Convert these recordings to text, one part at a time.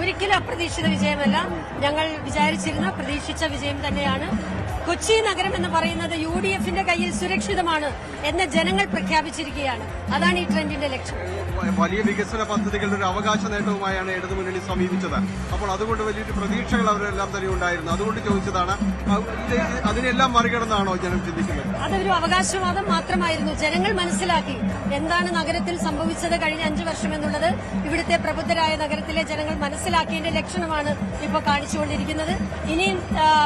ഒരിക്കലും അപ്രതീക്ഷിത വിജയമല്ല. ഞങ്ങൾ പ്രതീക്ഷിച്ച വിജയം തന്നെയാണ്. കൊച്ചി നഗരം എന്ന് പറയുന്നത് UDFന്റെ കയ്യിൽ സുരക്ഷിതമാണ് എന്ന് ജനങ്ങൾ പ്രഖ്യാപിച്ചിരിക്കുകയാണ്. അതാണ് ഈ ട്രെൻഡിന്റെ ലക്ഷ്യം. വലിയ വികസന പദ്ധതികളുടെ ഒരു അവകാശ നേട്ടവുമായാണ് ഇടതുമുന്നണി സമീപിച്ചത്. അപ്പോൾ അതുകൊണ്ട് വലിയൊരു പ്രതീക്ഷകൾ അവരെല്ലാം തന്നെ ഉണ്ടായിരുന്നു. അതുകൊണ്ട് ചോദിച്ചതാണ്, അതിനെല്ലാം മറികടന്നാണോ ജനം ചിന്തിക്കുന്നത്? അതൊരു അവകാശവാദം മാത്രമായിരുന്നു. ജനങ്ങൾ മനസ്സിലാക്കി എന്താണ് നഗരത്തിൽ സംഭവിച്ചത് കഴിഞ്ഞ 5 വർഷം എന്നുള്ളത്. ഇവിടുത്തെ പ്രബുദ്ധരായ നഗരത്തിലെ ജനങ്ങൾ മനസ്സിലാക്കിയതിന്റെ ലക്ഷണമാണ് ഇപ്പോൾ കാണിച്ചുകൊണ്ടിരിക്കുന്നത്. ഇനിയും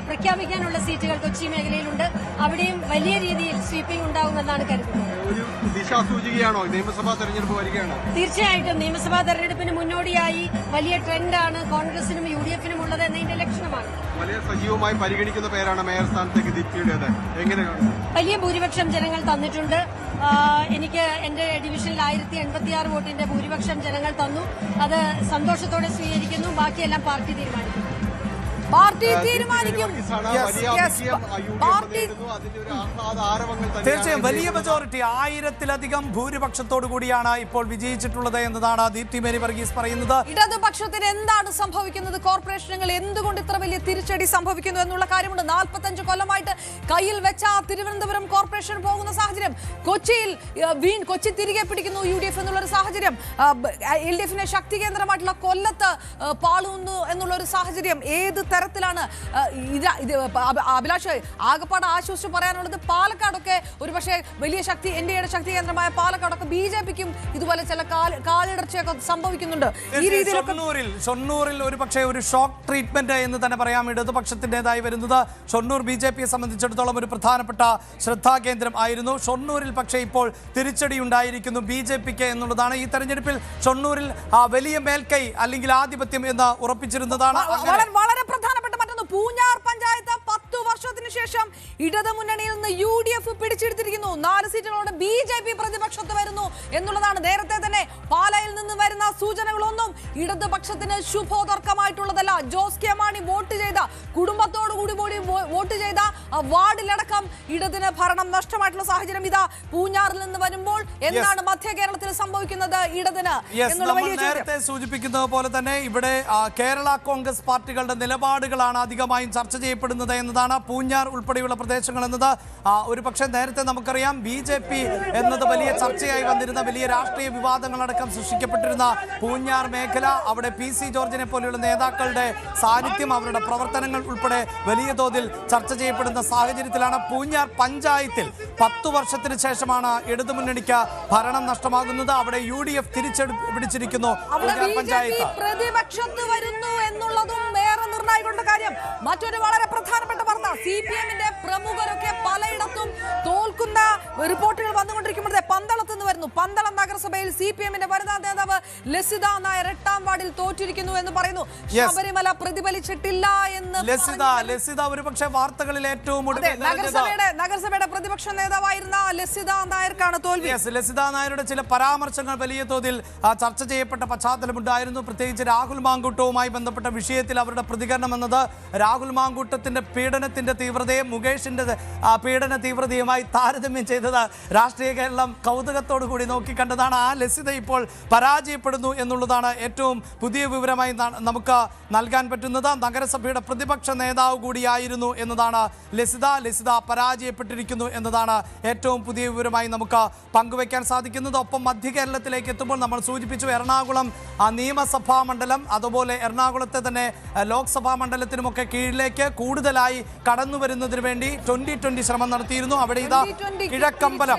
പ്രഖ്യാപിക്കാനുള്ള സീറ്റുകൾ കൊച്ചി മേഖലയിലുണ്ട്. അവിടെയും വലിയ രീതിയിൽ സ്വീപ്പിംഗ് ഉണ്ടാകുമെന്നാണ് കരുതുന്നത്. ഒരു ദിശാസൂചികയാണോ നിയമസഭാ തെരഞ്ഞെടുപ്പ് വരികയാണ്? തീർച്ചയായിട്ടും നിയമസഭാ തെരഞ്ഞെടുപ്പിന് മുന്നോടിയായി വലിയ ട്രെൻഡാണ് കോൺഗ്രസിനും UDFനും ഉള്ളത് എന്നതിന്റെ ലക്ഷണമാണ്. വലിയ സജീവമായി പരിഗണിക്കുന്ന പേരാണ് മേയർ സ്ഥാനത്തേക്ക് ദീപ്തിയുടേത്. എങ്ങനെയാണ്? വലിയ ഭൂരിപക്ഷം ജനങ്ങൾ തന്നിട്ടുണ്ട്. എനിക്ക് എന്റെ ഡിവിഷനിൽ 1086 വോട്ടിന്റെ ഭൂരിപക്ഷം ജനങ്ങൾ തന്നു. അത് സന്തോഷത്തോടെ സ്വീകരിക്കുന്നു. ബാക്കിയെല്ലാം പാർട്ടി തീരുമാനിക്കും. തീർച്ചയായും വലിയ മെജോറിറ്റി 1000-ലധികം ഭൂരിപക്ഷത്തോടു കൂടിയാണ് ഇപ്പോൾ വിജയിച്ചിട്ടുള്ളത് എന്നതാണ് ദീപ്തി മേരി വർഗീസ് പറയുന്നത്. ഇടതുപക്ഷത്തിന് എന്താണ് സംഭവിക്കുന്നത്? കോർപ്പറേഷനുകൾ എന്തുകൊണ്ട് ഇത്ര വലിയ തിരിച്ചടി സംഭവിക്കുന്നു എന്നുള്ള കാര്യമുണ്ട്. 45 കൊല്ലമായിട്ട് കയ്യിൽ വെച്ച തിരുവനന്തപുരം കോർപ്പറേഷൻ പോകുന്ന സാഹചര്യം, കൊച്ചി തിരികെ പിടിക്കുന്നു UDF എന്നുള്ളൊരു സാഹചര്യം, LDFിന്റെ ശക്തി കേന്ദ്രമായിട്ടുള്ള കൊല്ലത്ത് പാളുന്നു എന്നുള്ളൊരു സാഹചര്യം. ഏത് തരത്തിലാണ് അഭിലാഷ് ആകപ്പാട് ആശ്വസിച്ച് പറയാനുള്ളത്? പാലക്കാടൊക്കെ ഒരുപക്ഷെ വലിയ ശക്തി NDAയുടെ ശക്തി കേന്ദ്രമായ പാലക്കാടൊക്കെ BJPക്കും ഇതുപോലെ ചില കാലിടർച്ചയൊക്കെ സംഭവിക്കുന്നുണ്ട്. ഈ രീതിയിലൊക്കെ ഷൊർണൂറിൽ ഒരുപക്ഷെ ഒരു ഷോക്ക് ട്രീറ്റ്മെന്റ് എന്ന് തന്നെ പറയാം ഇടതുപക്ഷത്തിൻ്റെതായി വരുന്നത്. ഷൊർണൂർ BJPയെ സംബന്ധിച്ചിടത്തോളം ഒരു പ്രധാനപ്പെട്ട ശ്രദ്ധാകേന്ദ്രം ആയിരുന്നു. ഷൊർണൂരിൽ പക്ഷേ ഇപ്പോൾ തിരിച്ചടി ഉണ്ടായിരിക്കുന്നു BJPക്ക് എന്നുള്ളതാണ്. ഈ തെരഞ്ഞെടുപ്പിൽ ഷൊർണൂരിൽ വലിയ മേൽക്കൈ അല്ലെങ്കിൽ ആധിപത്യം എന്ന് ഉറപ്പിച്ചിരുന്നതാണ്. വളരെ പ്രധാനപ്പെട്ട മറ്റൊന്ന്, പൂഞ്ഞാർ പഞ്ചായത്ത് 10 വർഷത്തിന് ശേഷം ഇടതുമുന്നണിയിൽ നിന്ന് UDF പിടിച്ചെടുത്തിരിക്കുന്നു. 4 സീറ്റുകളോടെ BJP പ്രതിപക്ഷത്ത് വരുന്നു എന്നുള്ളതാണ്. നേരത്തെ തന്നെ പാലായിൽ നിന്ന് വരുന്ന സൂചനകളൊന്നും ഇടതുപക്ഷത്തിന് ശുഭോദർക്കമായിട്ടുള്ളതല്ല. ജോസ് കെ മാണി വോട്ട് ചെയ്ത കുടുംബത്തോടുകൂടി വോട്ട് ചെയ്ത വാർഡിലടക്കം ഇടതിന് ഭരണം നഷ്ടമായിട്ടുള്ള സാഹചര്യം ഇതാ പൂഞ്ഞാറിൽ നിന്ന് വരുമ്പോൾ എന്താണ് മധ്യ കേരളത്തിൽ സംഭവിക്കുന്നത് ഇടതിന് എന്നുള്ള വലിയ ചോദ്യം. നേരത്തെ സൂചിപ്പിക്കുന്നത് പോലെ തന്നെ ഇവിടെ കേരള കോൺഗ്രസ് പാർട്ടികളുടെ നിലപാടുകളാണ് അധികമായും ചർച്ച ചെയ്യപ്പെടുന്നത് എന്നതാണ്. പൂഞ്ഞാർ ഉൾപ്പെടെയുള്ള പ്രദേശങ്ങൾ എന്നത് ഒരു പക്ഷേ നേരത്തെ നമുക്കറിയാം BJP എന്നത് വലിയ ചർച്ചയായി വന്നിരുന്ന, വലിയ രാഷ്ട്രീയ വിവാദങ്ങളടക്കം സൃഷ്ടിക്കപ്പെട്ടിരുന്ന പൂഞ്ഞാർ മേഖല, അവിടെ PC ജോർജിനെ പോലെയുള്ള നേതാക്കളുടെ സാന്നിധ്യം, അവരുടെ പ്രവർത്തനങ്ങൾ ഉൾപ്പെടെ വലിയ തോതിൽ ചർച്ച ചെയ്യപ്പെടുന്ന സാഹചര്യത്തിലാണ് പൂഞ്ഞാർ പഞ്ചായത്തിൽ 10 വർഷത്തിന് ശേഷമാണ് ഇടതുമുന്നണിക്ക് ഭരണം നഷ്ടമാകുന്നത്. അവിടെ UDF തിരിച്ചെടുപ്പിടിച്ചിരിക്കുന്നു പൂഞ്ഞാർ പഞ്ചായത്ത്. പ്രതിപക്ഷത്ത് വരുന്നു എന്നുള്ളതും വേറെ നിർണായകമുള്ള കാര്യം. മറ്റൊരു വളരെ പ്രധാനപ്പെട്ട വാർത്ത, CPMന്റെ പ്രമുഖരൊക്കെ പലയിടത്തും തോൽക്കുന്ന റിപ്പോർട്ടുകൾ വന്നുകൊണ്ടിരിക്കുമ്പോൾ പന്തളത്ത് നിന്ന് വരുന്നു. പന്തളം നഗരസഭയിൽ CPMന്റെ വനിതാ നേതാവ് ലസിത നായർ 8ാം വാർഡിൽ തോറ്റിരിക്കുന്നു എന്ന് പറയുന്നു. ശബരിമല പ്രതിഫലിച്ചിട്ടില്ല എന്ന് ലസിത ഒരുപക്ഷെ വാർത്തകളിൽ ഏറ്റവും നഗരസഭയുടെ പ്രതിപക്ഷ നേതാവായിരുന്ന ലസിത നായർക്കാണ് തോൽവി. ലസിത നായരുടെ ചില പരാമർശങ്ങൾ വലിയ തോതിൽ ചർച്ച ചെയ്യപ്പെട്ട പശ്ചാത്തലമുണ്ടായിരുന്നു. പ്രത്യേകിച്ച് രാഹുൽ മാങ്കൂട്ടവുമായി ബന്ധപ്പെട്ട വിഷയത്തിൽ അവരുടെ പ്രതികരണം എന്നത് രാഹുൽ മാങ്കൂട്ടത്തിന്റെ പീഡനത്തിന്റെ തീവ്രതയെ മുകേഷിന്റെ പീഡന തീവ്രതയുമായി താരതമ്യം ചെയ്തത് രാഷ്ട്രീയ കേരളം കൗതുകത്തോടു കൂടി നോക്കിക്കണ്ടതാണ്. ആ ലസിത ഇപ്പോൾ പരാജയപ്പെടുന്നു എന്നുള്ളതാണ് ഏറ്റവും പുതിയ വിവരമായി നമുക്ക് നൽകാൻ പറ്റുന്നത്. നഗരസഭയുടെ പ്രതിപക്ഷ നേതാവ് കൂടിയായിരുന്നു എന്നതാണ് ലസിത പരാജയപ്പെട്ടിരിക്കുന്നു എന്നതാണ് ഏറ്റവും പുതിയ വിവരമായി നമുക്ക് പങ്കുവയ്ക്കാൻ സാധിക്കുന്നത്. ഒപ്പം മധ്യ കേരളത്തിലേക്ക് എത്തുമ്പോൾ നമ്മൾ സൂചിപ്പിച്ചു എറണാകുളം നിയമസഭാ മണ്ഡലം, അതുപോലെ എറണാകുളത്തെ തന്നെ ലോക്സഭാ മണ്ഡലത്തിനുമൊക്കെ കീഴിലേക്ക് കൂടുതലായി കടന്നു വരുന്നതിന് വേണ്ടി 2020 ശ്രമം നടത്തിയിരുന്നു. അവിടെ ഇതാ കിഴക്കമ്പലം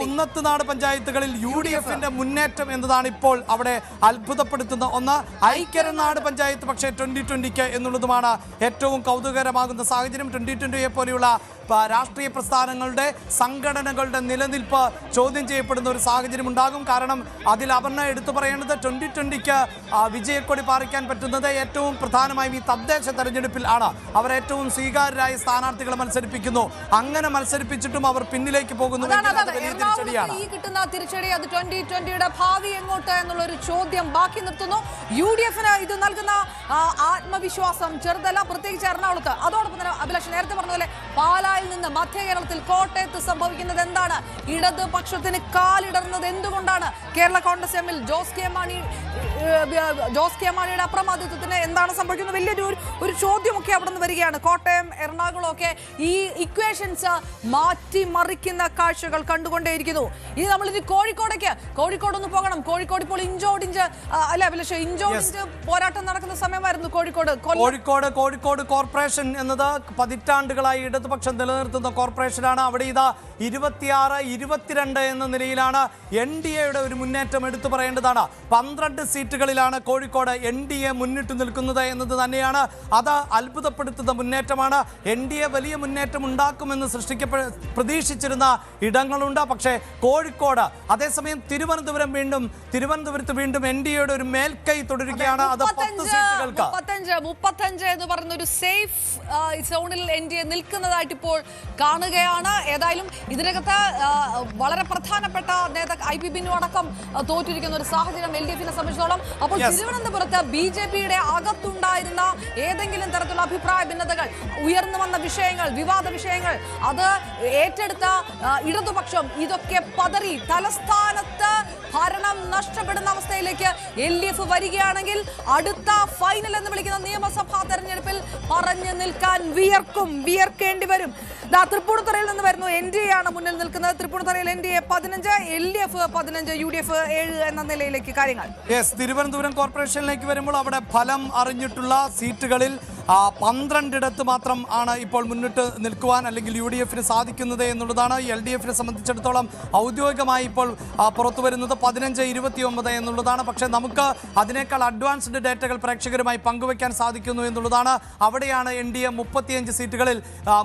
കുന്നത്തുനാട് പഞ്ചായത്തുകളിൽ UDFന്റെ മുന്നേറ്റം എന്നതാണ് ഇപ്പോൾ അവിടെ അത്ഭുതപ്പെടുത്തുന്ന ഒന്ന്. ഐക്യരനാട് പഞ്ചായത്ത് പക്ഷേ 2020 എന്നുള്ളതുമാണ് ഏറ്റവും കൗതുകകരമാകുന്ന സാഹചര്യം. 2020 പോലെയുള്ള രാഷ്ട്രീയ പ്രസ്ഥാനങ്ങളുടെ സംഘടനകളുടെ നിലനിൽപ്പ് ചോദ്യം ചെയ്യപ്പെടുന്ന ഒരു സാഹചര്യം ഉണ്ടാകും. കാരണം അതിൽ അപർണ എടുത്തു പറയേണ്ടത് 2020 വിജയക്കൊടി പാറിക്കാൻ പറ്റുന്നത് ഏറ്റവും പ്രധാനമായും ഈ തദ്ദേശ തെരഞ്ഞെടുപ്പിൽ ആണ്. അവർ ഏറ്റവും സ്വീകാര്യരായ സ്ഥാനാർത്ഥികളെ മത്സരിപ്പിക്കുന്നു. അങ്ങനെ മത്സരിപ്പിച്ചിട്ടും അവർ പിന്നിലേക്ക് പോകുന്നു. ഈ കിട്ടുന്ന തിരിച്ചടി അത് 2020യുടെ ഭാവി എങ്ങോട്ട് എന്നുള്ളൊരു ചോദ്യം ബാക്കി നിർത്തുന്നു. UDFന് ഇത് നൽകുന്ന ആത്മവിശ്വാസം ചെറുതല്ല, പ്രത്യേകിച്ച് എറണാകുളത്ത്. അതോടൊപ്പം തന്നെ അഭിലാഷ് നേരത്തെ പറഞ്ഞ പോലെ പാലാ പാലായിൽ നിന്ന് മധ്യ കേരളത്തിൽ കോട്ടയത്ത് സംഭവിക്കുന്നത് എന്താണ്? ഇടതുപക്ഷത്തിന് കാലിടർന്നത് എന്തുകൊണ്ടാണ്? കേരള കോൺഗ്രസ് എമ്മിൽ ജോസ് കെ മാണിയുടെ അപ്രമാദിത്വത്തിന് എന്താണ് സംഭവിക്കുന്നത്? വലിയൊരു ചോദ്യമൊക്കെ അവിടെ നിന്ന് വരികയാണ്. കോട്ടയം, എറണാകുളം ഒക്കെ ഈ ഇക്വേഷൻസ് മാറ്റിമറിക്കുന്ന കാഴ്ചകൾ കണ്ടുകൊണ്ടേയിരിക്കുന്നു. ഇനി നമ്മളിനി കോഴിക്കോടൊന്ന് പോകണം. കോഴിക്കോട് ഇപ്പോൾ ഇഞ്ചോടിഞ്ച് പോരാട്ടം നടക്കുന്ന സമയമായിരുന്നു. കോഴിക്കോട് കോർപ്പറേഷൻ എന്നത് പതിറ്റാണ്ടുകളായി ഇടതുപക്ഷം നിലനിർത്തുന്ന കോർപ്പറേഷനാണ്. അവിടെ ഇതാ 26-22 എന്ന നിലയിലാണ് NDAയുടെ ഒരു മുന്നേറ്റം എടുത്തു പറയേണ്ടതാണ്. 12 സീറ്റുകളിലാണ് കോഴിക്കോട് NDA മുന്നിട്ട് നിൽക്കുന്നത് എന്നത് തന്നെയാണ്. അത് അത്ഭുതപ്പെടുത്തുന്ന മുന്നേറ്റമാണ്. NDA വലിയ മുന്നേറ്റം ഉണ്ടാക്കുമെന്ന് പ്രതീക്ഷിച്ചിരുന്ന ഇടങ്ങളുണ്ട്. പക്ഷേ കോഴിക്കോട്, അതേസമയം തിരുവനന്തപുരത്ത് വീണ്ടും NDAയുടെ ഒരു മേൽക്കൈ തുടരുകയാണ്. അത് 10 സീറ്റുകൾക്ക് 35 എന്ന് പറയുന്ന ഒരു സേഫ് സോണിൽ NDA നിൽക്കുന്നതായിട്ട് ഇപ്പോൾ കാണുകയാണ്. ഏതായാലും ഇതിനകത്ത് വളരെ പ്രധാനപ്പെട്ട നേതാക്കൾ IP ബിനു അടക്കം തോറ്റിരിക്കുന്ന ഒരു സാഹചര്യം LDFനെ സംബന്ധിച്ചിടത്തോളം. അപ്പോൾ തിരുവനന്തപുരത്ത് BJPയുടെ അകത്തുണ്ടായിരുന്ന ഏതെങ്കിലും തരത്തിലുള്ള അഭിപ്രായ ഭിന്നതകൾ, ഉയർന്നു വന്ന വിഷയങ്ങൾ, വിവാദ വിഷയങ്ങൾ, അത് ഏറ്റെടുത്ത ഇടതുപക്ഷം ഇതൊക്കെ പതറി തലസ്ഥാനത്ത് ഭരണം നഷ്ടപ്പെടുന്ന അവസ്ഥയിലേക്ക് LDF വരികയാണെങ്കിൽ അടുത്ത ഫൈനൽ എന്ന് വിളിക്കുന്ന നിയമസഭാ തെരഞ്ഞെടുപ്പിൽ പറഞ്ഞു നിൽക്കാൻ വിയർക്കേണ്ടി വരും. തൃപ്പൂണിത്തുറയിൽ നിന്ന് വരുന്നു. NDA ആണ് മുന്നിൽ നിൽക്കുന്നത്. തൃപ്പൂണിത്തുറയിൽ NDA 15, LDF 15, UDF 7 എന്ന നിലയിലേക്ക് കാര്യങ്ങൾ. തിരുവനന്തപുരം കോർപ്പറേഷനിലേക്ക് വരുമ്പോൾ അവിടെ ഫലം അറിഞ്ഞിട്ടുള്ള സീറ്റുകളിൽ 12 മാത്രം ആണ് ഇപ്പോൾ മുന്നിട്ട് നിൽക്കുവാൻ അല്ലെങ്കിൽ UDFന് സാധിക്കുന്നത് എന്നുള്ളതാണ്. LDFനെ സംബന്ധിച്ചിടത്തോളം ഔദ്യോഗികമായി ഇപ്പോൾ പുറത്തു വരുന്നത് 15-29 എന്നുള്ളതാണ്. പക്ഷേ നമുക്ക് അതിനേക്കാൾ അഡ്വാൻസ്ഡ് ഡേറ്റകൾ പ്രേക്ഷകരുമായി പങ്കുവയ്ക്കാൻ സാധിക്കുന്നു എന്നുള്ളതാണ്. അവിടെയാണ് NDA 35 സീറ്റുകളിൽ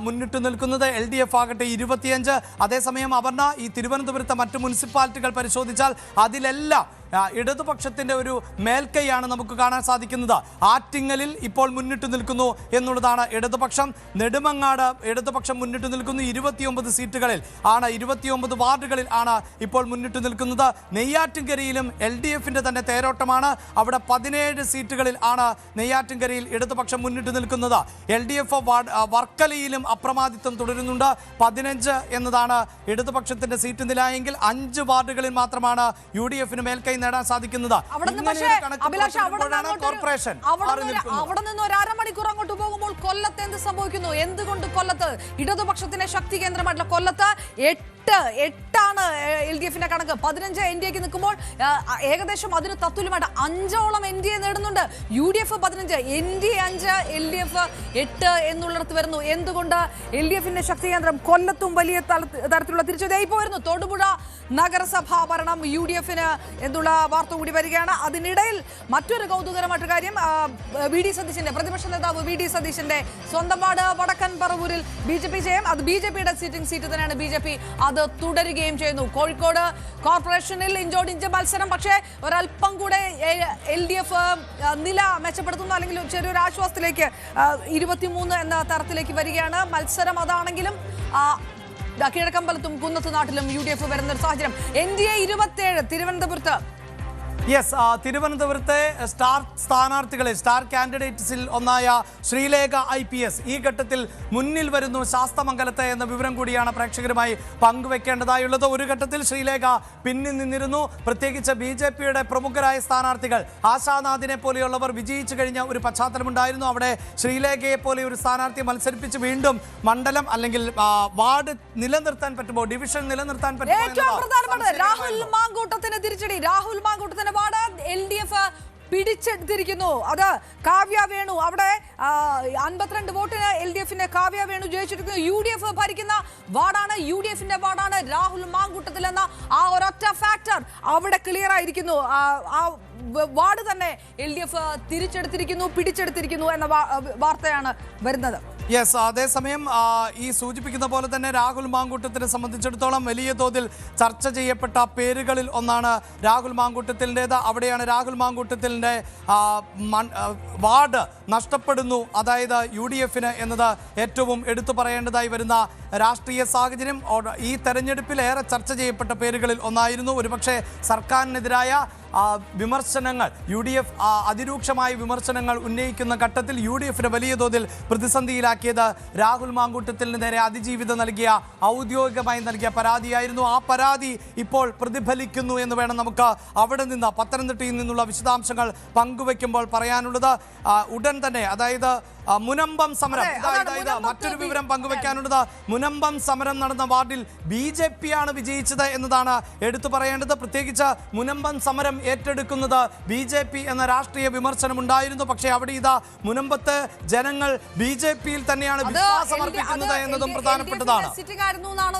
മുന്നിട്ട് നിൽക്കുന്നത്. LDF ആകട്ടെ 25. അതേസമയം അപർണ, ഈ തിരുവനന്തപുരത്തെ മറ്റ് മുനിസിപ്പാലിറ്റികൾ പരിശോധിച്ചാൽ അതിലെല്ലാം ഇടതുപക്ഷത്തിന്റെ ഒരു മേൽക്കൈയാണ് നമുക്ക് കാണാൻ സാധിക്കുന്നത്. ആറ്റിങ്ങലിൽ ഇപ്പോൾ മുന്നിട്ട് നിൽക്കുന്നു എന്നുള്ളതാണ് ഇടതുപക്ഷം. നെടുമങ്ങാട് ഇടതുപക്ഷം മുന്നിട്ട് നിൽക്കുന്നു. 29 സീറ്റുകളിൽ ആണ്, 29 വാർഡുകളിൽ ആണ് ഇപ്പോൾ മുന്നിട്ട് നിൽക്കുന്നത്. നെയ്യാറ്റിൻകരയിലും LDFന്റെ തന്നെ തേരോട്ടമാണ്. അവിടെ 17 സീറ്റുകളിൽ ആണ് നെയ്യാറ്റിൻകരയിൽ ഇടതുപക്ഷം മുന്നിട്ട് നിൽക്കുന്നത്. LDF വർക്കലയിലും അപ്രമാദിത്വം തുടരുന്നുണ്ട്. 15 എന്നതാണ് ഇടതുപക്ഷത്തിന്റെ സീറ്റ് നില എങ്കിൽ 5 വാർഡുകളിൽ മാത്രമാണ് UDFന് മേൽക്കൈ നേടാൻ സാധിക്കുന്നത്. അവിടെ നിന്ന് ഒരു അരമണിക്കൂർ അങ്ങോട്ട് പോകുമ്പോൾ കൊല്ലത്ത് എന്ത് സംഭവിക്കുന്നു? എന്തുകൊണ്ട് കൊല്ലത്ത് ഇടതുപക്ഷത്തിന്റെ ശക്തി കേന്ദ്രമായിട്ടുള്ള കൊല്ലത്ത് 8 LDFന്റെ കണക്ക്. 15 NDAക്ക് നിൽക്കുമ്പോൾ ഏകദേശം അതിന് തത്തുല്യമായിട്ട് 5ഓളം NDA നേടുന്നുണ്ട്. UDF 15, NDA 5, LDF 8 എന്നുള്ളിടത്ത് വരുന്നു. എന്തുകൊണ്ട്? LDFന്റെ ശക്തി കേന്ദ്രം കൊല്ലത്തും വലിയ തരത്തിലുള്ള തിരിച്ചടിയായി പോയിരുന്നു. തൊടുപുഴ നഗരസഭാ ഭരണം UDFന് എന്നുള്ള വാർത്ത കൂടി വരികയാണ്. അതിനിടയിൽ മറ്റൊരു കൗതുകരമായിട്ട് കാര്യം, VD സതീശന്റെ, പ്രതിപക്ഷ നേതാവ് VD സതീശന്റെ സ്വന്തം വാർഡ് വടക്കൻ പറവൂരിൽ BJP ജയം. അത് BJPയുടെ സിറ്റിംഗ് സീറ്റ് തന്നെയാണ്. BJP അത് തുടരുകയും ചെയ്യുന്നു. കോഴിക്കോട് കോർപ്പറേഷനിൽ ഇഞ്ചോടിഞ്ച് മത്സരം. പക്ഷേ ഒരല്പം കൂടെ LDF നില മെച്ചപ്പെടുത്തുന്നു, അല്ലെങ്കിൽ ചെറിയൊരു ആശ്വാസത്തിലേക്ക് 23 എന്ന തരത്തിലേക്ക് വരികയാണ്. മത്സരം അതാണെങ്കിലും കിഴക്കമ്പലത്തും കുന്നത്തുനാട്ടിലും UDF വരുന്ന ഒരു സാഹചര്യം. NDA 27 തിരുവനന്തപുരത്ത്. തിരുവനന്തപുരത്തെ സ്ഥാനാർത്ഥികളെ, സ്റ്റാർ കാൻഡിഡേറ്റ്സിൽ ഒന്നായ ശ്രീലേഖ IPS ഈ ഘട്ടത്തിൽ മുന്നിൽ വരുന്നു ശാസ്തമംഗലത്തെ എന്ന വിവരം കൂടിയാണ് പ്രേക്ഷകരുമായി പങ്കുവെക്കേണ്ടതായുള്ളത്. ഒരു ഘട്ടത്തിൽ ശ്രീലേഖ പിന്നിൽ നിന്നിരുന്നു. പ്രത്യേകിച്ച് BJPയുടെ പ്രമുഖരായ സ്ഥാനാർത്ഥികൾ ആശാനാഥിനെ പോലെയുള്ളവർ വിജയിച്ചു കഴിഞ്ഞ ഒരു പശ്ചാത്തലമുണ്ടായിരുന്നു. അവിടെ ശ്രീലേഖയെ പോലെ ഒരു സ്ഥാനാർത്ഥിയെ മത്സരിപ്പിച്ച് വീണ്ടും മണ്ഡലം അല്ലെങ്കിൽ വാർഡ് നിലനിർത്താൻ പറ്റുമോ, ഡിവിഷൻ നിലനിർത്താൻ പറ്റുമോ? രാഹുൽ മാങ്കൂട്ടത്തിന് തിരിച്ചടി. രാഹുൽ മാങ്കൂട്ടത്തിന് വാർഡ് LDF പിടിച്ചെടുത്തിരിക്കുന്നു. അത് കാവ്യ വേണു. അവിടെ 52 വോട്ടിന് LDFന്റെ കാവ്യ വേണു ജയിച്ചിരിക്കുന്നു. UDF ഭരിക്കുന്ന വാർഡാണ്, UDFന്റെ വാർഡാണ്. രാഹുൽ മാങ്കൂട്ടത്തിൽ എന്ന ആ ഒരൊറ്റ ഫാക്ടർ അവിടെ ക്ലിയർ ആയിരിക്കുന്നു. ആ വാർഡ് തന്നെ LDF പിടിച്ചെടുത്തിരിക്കുന്നു എന്ന വാർത്തയാണ് വരുന്നത്. അതേസമയം ഈ സൂചിപ്പിക്കുന്ന പോലെ തന്നെ രാഹുൽ മാങ്കൂട്ടത്തിനെ സംബന്ധിച്ചിടത്തോളം വലിയ തോതിൽ ചർച്ച ചെയ്യപ്പെട്ട പേരുകളിൽ ഒന്നാണ് രാഹുൽ മാങ്കൂട്ടത്തിൻ്റെത്. അവിടെയാണ് രാഹുൽ മാങ്കൂട്ടത്തിൻ്റെ വാർഡ് നഷ്ടപ്പെടുന്നു, അതായത് UDFന് എന്നത് ഏറ്റവും എടുത്തു പറയേണ്ടതായി വരുന്ന രാഷ്ട്രീയ സാഹചര്യം ഈ തെരഞ്ഞെടുപ്പിൽ ഏറെ ചർച്ച ചെയ്യപ്പെട്ട പേരുകളിൽ ഒന്നായിരുന്നു. ഒരുപക്ഷെ സർക്കാരിനെതിരായ വിമർശനങ്ങൾ UDF അതിരൂക്ഷമായ വിമർശനങ്ങൾ ഉന്നയിക്കുന്ന ഘട്ടത്തിൽ UDFനെ വലിയ തോതിൽ പ്രതിസന്ധിയിലാക്കിയത് രാഹുൽ മാങ്കൂട്ടത്തിന് നേരെ അതിജീവിതം നൽകിയ ഔദ്യോഗികമായി നൽകിയ പരാതിയായിരുന്നു. ആ പരാതി ഇപ്പോൾ പ്രതിഫലിക്കുന്നു എന്ന് വേണം നമുക്ക് അവിടെ നിന്ന് പത്തനംതിട്ടയിൽ നിന്നുള്ള വിശദാംശങ്ങൾ പങ്കുവയ്ക്കുമ്പോൾ പറയാനുള്ളത്. ഉടൻ തന്നെ, അതായത് മുനമ്പം സമരം, മറ്റൊരു വിവരം പങ്കുവയ്ക്കാനുള്ളത്. മുനമ്പം സമരം നടന്ന വാർഡിൽ BJP ആണ് വിജയിച്ചത് എന്നതാണ് എടുത്തു പറയേണ്ടത്. പ്രത്യേകിച്ച് മുനമ്പം സമരം ഏറ്റെടുക്കുന്നത് BJP എന്ന രാഷ്ട്രീയ വിമർശനം ഉണ്ടായിരുന്നു. പക്ഷേ അവിടെ ഇതാ മുനമ്പത്ത് ജനങ്ങൾ BJPയിൽ തന്നെയാണ് വിശ്വാസം അർപ്പിക്കുന്നത് എന്നതും പ്രധാനപ്പെട്ടതാണ്.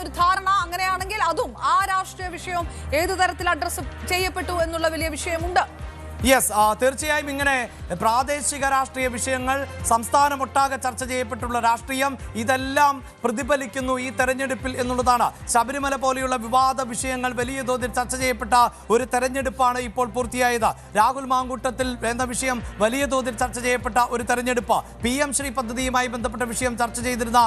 ഒരു ധാരണ. അങ്ങനെയാണെങ്കിൽ അതും ആ രാഷ്ട്രീയ വിഷയം ഏതു തരത്തിൽ അഡ്രസ് ചെയ്യപ്പെട്ടു എന്നുള്ള വലിയ വിഷയമുണ്ട്. യെസ്, തീർച്ചയായും ഇങ്ങനെ പ്രാദേശിക രാഷ്ട്രീയ വിഷയങ്ങൾ സംസ്ഥാനമൊട്ടാകെ ചർച്ച ചെയ്യപ്പെട്ടുള്ള രാഷ്ട്രീയം ഇതെല്ലാം പ്രതിഫലിക്കുന്നു ഈ തെരഞ്ഞെടുപ്പിൽ എന്നുള്ളതാണ്. ശബരിമല പോലെയുള്ള വിവാദ വിഷയങ്ങൾ വലിയ തോതിൽ ചർച്ച ചെയ്യപ്പെട്ട ഒരു തെരഞ്ഞെടുപ്പാണ് ഇപ്പോൾ പൂർത്തിയായത്. രാഹുൽ മാങ്കൂട്ടത്തിൽ എന്ന വിഷയം വലിയ തോതിൽ ചർച്ച ചെയ്യപ്പെട്ട ഒരു തെരഞ്ഞെടുപ്പ്. PM ശ്രീ പദ്ധതിയുമായി ബന്ധപ്പെട്ട വിഷയം ചർച്ച ചെയ്തിരുന്ന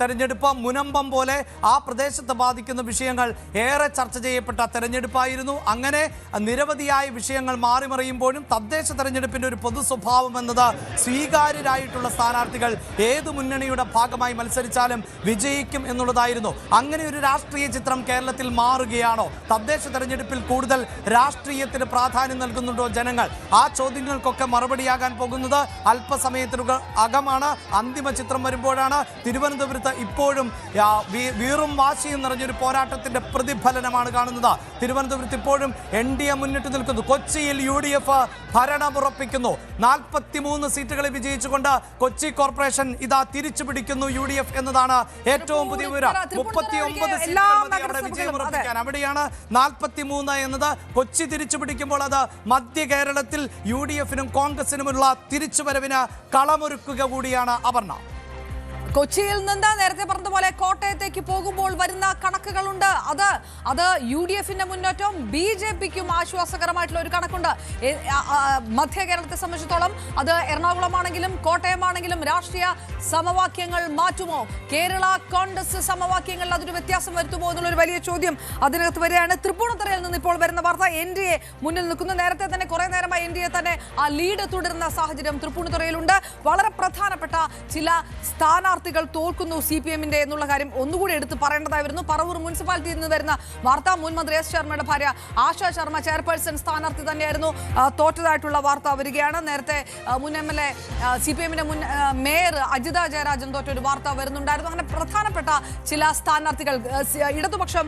തെരഞ്ഞെടുപ്പ്. മുനമ്പം പോലെ ആ പ്രദേശത്ത് ബാധിക്കുന്ന വിഷയങ്ങൾ ഏറെ ചർച്ച ചെയ്യപ്പെട്ട തെരഞ്ഞെടുപ്പായിരുന്നു. അങ്ങനെ നിരവധിയായ വിഷയങ്ങൾ മാറി ുമ്പോഴും തദ്ദേശ തെരഞ്ഞെടുപ്പിന്റെ ഒരു പൊതു സ്വഭാവം എന്നത് സ്വീകാര്യരായിട്ടുള്ള സ്ഥാനാർത്ഥികൾ ഏതു മുന്നണിയുടെ ഭാഗമായി മത്സരിച്ചാലും വിജയിക്കും എന്നുള്ളതായിരുന്നു. അങ്ങനെ ഒരു രാഷ്ട്രീയ ചിത്രം കേരളത്തിൽ മാറുകയാണോ? തദ്ദേശ തെരഞ്ഞെടുപ്പിൽ കൂടുതൽ രാഷ്ട്രീയത്തിന് പ്രാധാന്യം നൽകുന്നുണ്ടോ ജനങ്ങൾ? ആ ചോദ്യങ്ങൾക്കൊക്കെ മറുപടിയാകാൻ പോകുന്നത് അല്പസമയത്തിനകമാണ്. അന്തിമ ചിത്രം വരുമ്പോഴാണ്. തിരുവനന്തപുരത്ത് ഇപ്പോഴും വീറും വാശിയും നിറഞ്ഞൊരു പോരാട്ടത്തിന്റെ പ്രതിഫലനമാണ് കാണുന്നത്. തിരുവനന്തപുരത്ത് ഇപ്പോഴും NDA മുന്നിട്ട് നിൽക്കുന്നു. കൊച്ചിയിൽ UDF ഭരണമുറപ്പിക്കുന്നു. 43 സീറ്റുകളിൽ വിജയിച്ചുകൊണ്ട് കൊച്ചി കോർപ്പറേഷൻ ഇതാ തിരിച്ചു പിടിക്കുന്നു UDF എന്നതാണ് ഏറ്റവും പുതിയ വിവരം. 39 സീറ്റുകൾ വിജയമുറപ്പിക്കാൻ. അവിടെയാണ് 43 എന്നത്. കൊച്ചി തിരിച്ചു പിടിക്കുമ്പോൾ അത് മധ്യ കേരളത്തിൽ UDFനും കോൺഗ്രസിനുമുള്ള തിരിച്ചുവരവിന് കളമൊരുക്കുക കൂടിയാണ്. അപർണ, കൊച്ചിയിൽ നിന്ന് നേരത്തെ പറഞ്ഞതുപോലെ കോട്ടയത്തേക്ക് പോകുമ്പോൾ വരുന്ന കണക്കുകളുണ്ട്. അത് UDFന്റെ മുന്നേറ്റം BJPക്കും ആശ്വാസകരമായിട്ടുള്ള ഒരു കണക്കുണ്ട്. മധ്യ കേരളത്തെ സംബന്ധിച്ചിടത്തോളം അത് എറണാകുളമാണെങ്കിലും കോട്ടയമാണെങ്കിലും രാഷ്ട്രീയ സമവാക്യങ്ങൾ മാറ്റുമോ? കേരള കോൺഗ്രസ് സമവാക്യങ്ങളിൽ അതൊരു വ്യത്യാസം വരുത്തുമോ എന്നുള്ളൊരു വലിയ ചോദ്യം അതിനകത്ത് വരികയാണ്. തൃപ്പൂണിത്തുറയിൽ നിന്ന് ഇപ്പോൾ വരുന്ന വാർത്ത NDA മുന്നിൽ നിൽക്കുന്നു. നേരത്തെ തന്നെ കുറെ നേരമായി NDA തന്നെ ആ ലീഡ് തുടരുന്ന സാഹചര്യം തൃപ്പൂണിത്തുറയിലുണ്ട്. വളരെ പ്രധാനപ്പെട്ട ചില സ്ഥാനാർത്ഥികൾ തോൽക്കുന്നു CPMന്റെ എന്നുള്ള കാര്യം ഒന്നുകൂടി എടുത്ത് പറയേണ്ടതായി വരുന്നു. പറവൂർ മുനിസിപ്പാലിറ്റിയിൽ നിന്ന് വരുന്ന വാർത്ത. മുൻ മന്ത്രി S ശർമ്മയുടെ ഭാര്യ ആശാ ശർമ്മ ചെയർപേഴ്സൺ സ്ഥാനാർത്ഥി തന്നെയായിരുന്നു തോറ്റതായിട്ടുള്ള വാർത്ത വരികയാണ്. നേരത്തെ മുൻ MLA CPMന്റെ മുൻ മേയർ അജിത ജയരാജൻ തോറ്റ ഒരു വാർത്ത വരുന്നുണ്ടായിരുന്നു. അങ്ങനെ പ്രധാനപ്പെട്ട ചില സ്ഥാനാർത്ഥികൾ ഇടതുപക്ഷം